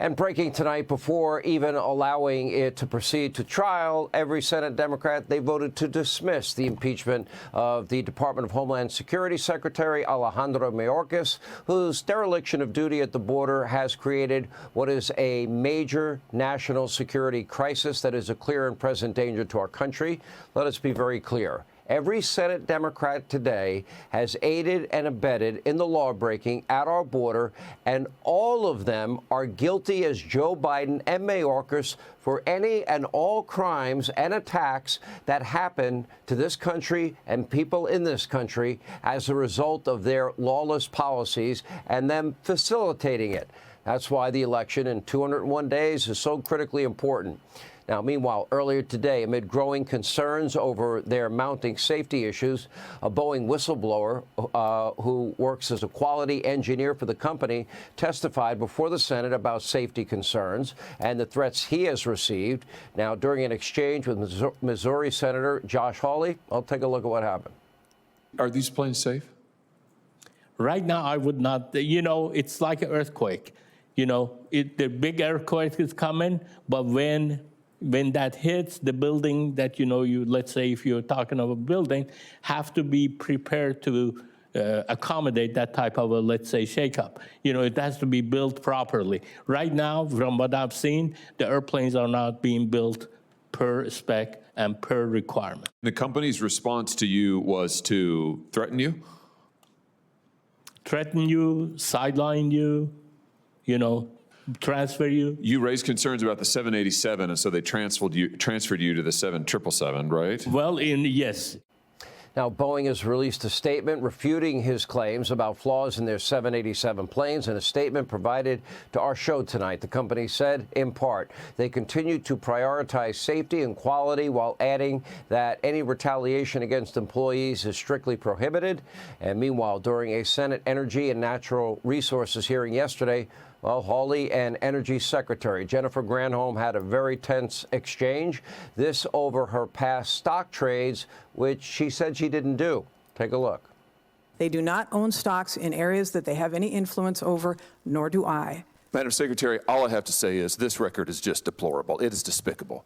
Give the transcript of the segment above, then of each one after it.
And breaking tonight, before even allowing it to proceed to trial, every Senate Democrat, they voted to dismiss the impeachment of the Department of Homeland Security Secretary Alejandro Mayorkas, whose dereliction of duty at the border has created what is a major national security crisis that is a clear and present danger to our country. Let us be very clear. Every Senate Democrat today has aided and abetted in the lawbreaking at our border, and all of them are guilty as Joe Biden and Mayorkas for any and all crimes and attacks that happen to this country and people in this country as a result of their lawless policies and them facilitating it. That's why the election in 201 days is so critically important. Now, meanwhile, earlier today, amid growing concerns over their mounting safety issues, a Boeing whistleblower who works as a quality engineer for the company testified before the Senate about safety concerns and the threats he has received. Now, during an exchange with Missouri Senator Josh Hawley, I'll take a look at what happened. Are these planes safe? Right now, I would not. You know, it's like an earthquake. You know, the big earthquake is coming, but when that hits the building that, let's say if you're talking of a building, have to be prepared to accommodate that type of a, let's say, shakeup. It has to be built properly. Right now, from what I've seen, the airplanes are not being built per spec and per requirement. The company's response to you was to threaten you? Threaten you, sideline you, transfer you. You raised concerns about the 787, and so they transferred you to the 777, right? Well, yes. Now, Boeing has released a statement refuting his claims about flaws in their 787 planes. In a statement provided to our show tonight, the company said, in part, they continue to prioritize safety and quality while adding that any retaliation against employees is strictly prohibited. And meanwhile, during a Senate Energy and Natural Resources hearing yesterday, well, Hawley and Energy Secretary Jennifer Granholm had a very tense exchange. This over her past stock trades, which she said she didn't do. Take a look. They do not own stocks in areas that they have any influence over, nor do I. Madam Secretary, all I have to say is this record is just deplorable. It is despicable.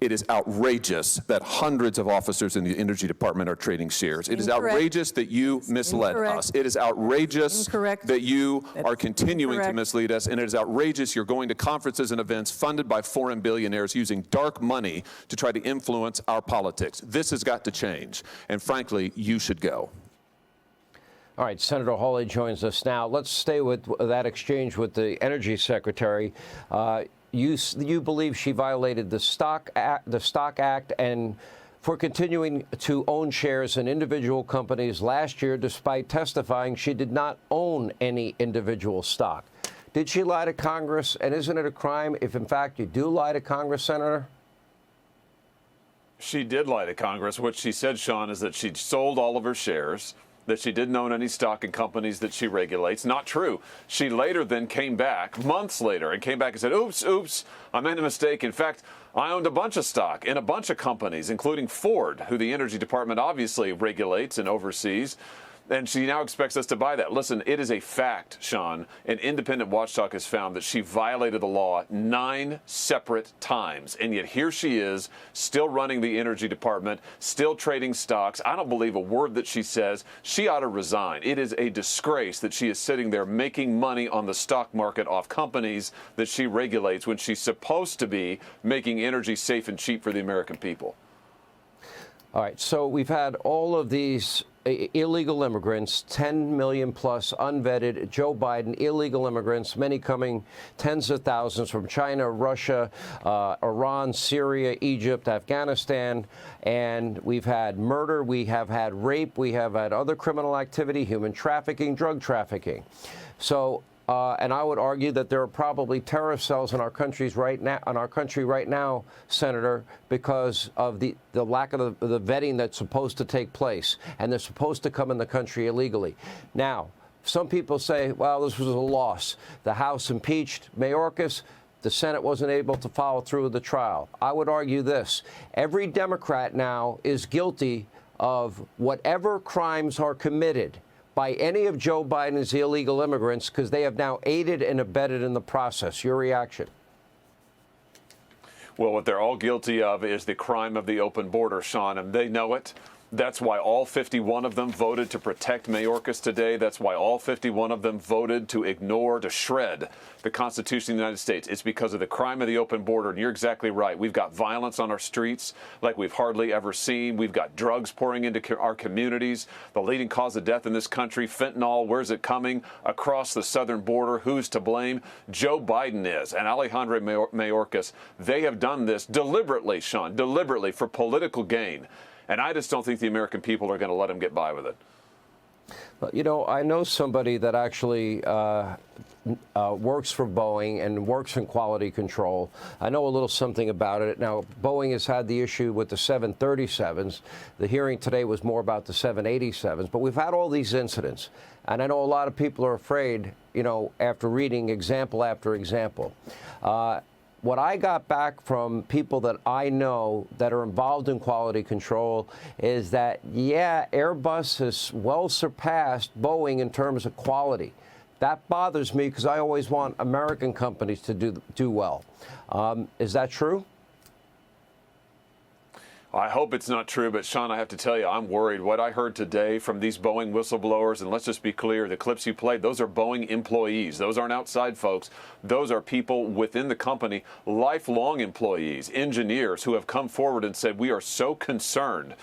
It is outrageous that hundreds of officers in the Energy Department are trading shares. It is outrageous that you misled us. It is outrageous that you are continuing to mislead us. And it is outrageous you're going to conferences and events funded by foreign billionaires using dark money to try to influence our politics. This has got to change. And frankly, you should go. All right, Senator Hawley joins us now. Let's stay with that exchange with the Energy Secretary. You believe she violated the Stock Act and for continuing to own shares in individual companies last year, despite testifying she did not own any individual stock. Did she lie to Congress? And isn't it a crime if, in fact, you do lie to Congress, Senator? She did lie to Congress. What she said, Sean, is that she'd sold all of her shares, that she didn't own any stock in companies that she regulates. Not true. She later then came back, months later, and came back and said, oops, I made a mistake. In fact, I owned a bunch of stock in a bunch of companies, including Ford, who the Energy Department obviously regulates and oversees. And she now expects us to buy that. Listen, it is a fact, Sean. An independent watchdog has found that she violated the law 9 separate times. And yet here she is, still running the Energy Department, still trading stocks. I don't believe a word that she says. She ought to resign. It is a disgrace that she is sitting there making money on the stock market off companies that she regulates when she's supposed to be making energy safe and cheap for the American people. All right, so we've had all of these illegal immigrants, 10 million plus unvetted, Joe Biden, illegal immigrants, many coming, tens of thousands from China, Russia, Iran, Syria, Egypt, Afghanistan. And we've had murder, we have had rape, we have had other criminal activity, human trafficking, drug trafficking. So and I would argue that there are probably terrorist cells in our country right now, Senator, because of the lack of the vetting that's supposed to take place, and they're supposed to come in the country illegally. Now, some people say, well, this was a loss. The House impeached Mayorkas. The Senate wasn't able to follow through with the trial. I would argue this. Every Democrat now is guilty of whatever crimes are committed by any of Joe Biden's illegal immigrants because they have now aided and abetted in the process. Your reaction? Well, what they're all guilty of is the crime of the open border, Sean, and they know it. That's why all 51 of them voted to protect Mayorkas today. That's why all 51 of them voted to ignore, to shred the Constitution of the United States. It's because of the crime of the open border. And you're exactly right. We've got violence on our streets like we've hardly ever seen. We've got drugs pouring into our communities. The leading cause of death in this country, fentanyl, where's it coming? Across the southern border, who's to blame? Joe Biden is, and Alejandro Mayorkas. They have done this deliberately, Sean, deliberately for political gain. And I just don't think the American people are going to let him get by with it. Well, you know, I know somebody that actually works for Boeing and works in quality control. I know a little something about it. Now, Boeing has had the issue with the 737s. The hearing today was more about the 787s. But we've had all these incidents. And I know a lot of people are afraid, you know, after reading example after example. What I got back from people that I know that are involved in quality control is that, yeah, Airbus has well surpassed Boeing in terms of quality. That bothers me because I always want American companies to do well. Is that true? I hope it's not true, but Sean, I have to tell you, I'm worried. What I heard today from these Boeing whistleblowers, and let's just be clear, the clips you played, those are Boeing employees. Those aren't outside folks. Those are people within the company, lifelong employees, engineers who have come forward and said, we are so concerned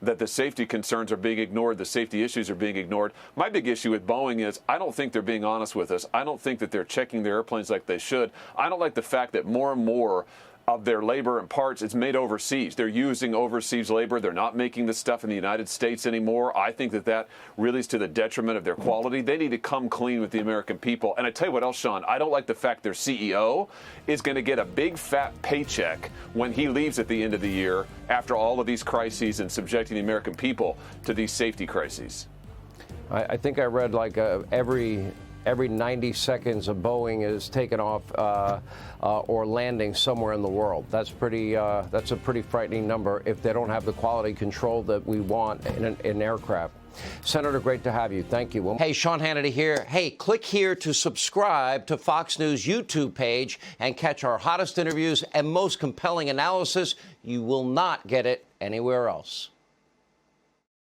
that the safety concerns are being ignored, the safety issues are being ignored. My big issue with Boeing is I don't think they're being honest with us. I don't think that they're checking their airplanes like they should. I don't like the fact that more and more of their labor and parts is made overseas. They're using overseas labor. They're not making the stuff in the United States anymore. I think that that really is to the detriment of their quality. They need to come clean with the American people. And I tell you what else, Sean, I don't like the fact their CEO is going to get a big fat paycheck when he leaves at the end of the year after all of these crises and subjecting the American people to these safety crises. I think I read like every 90 seconds a Boeing is taken off or landing somewhere in the world. That's a pretty frightening number if they don't have the quality control that we want in an aircraft. Senator, great to have you. Thank you. Hey, Sean Hannity here. Hey, click here to subscribe to Fox News YouTube page and catch our hottest interviews and most compelling analysis. You will not get it anywhere else.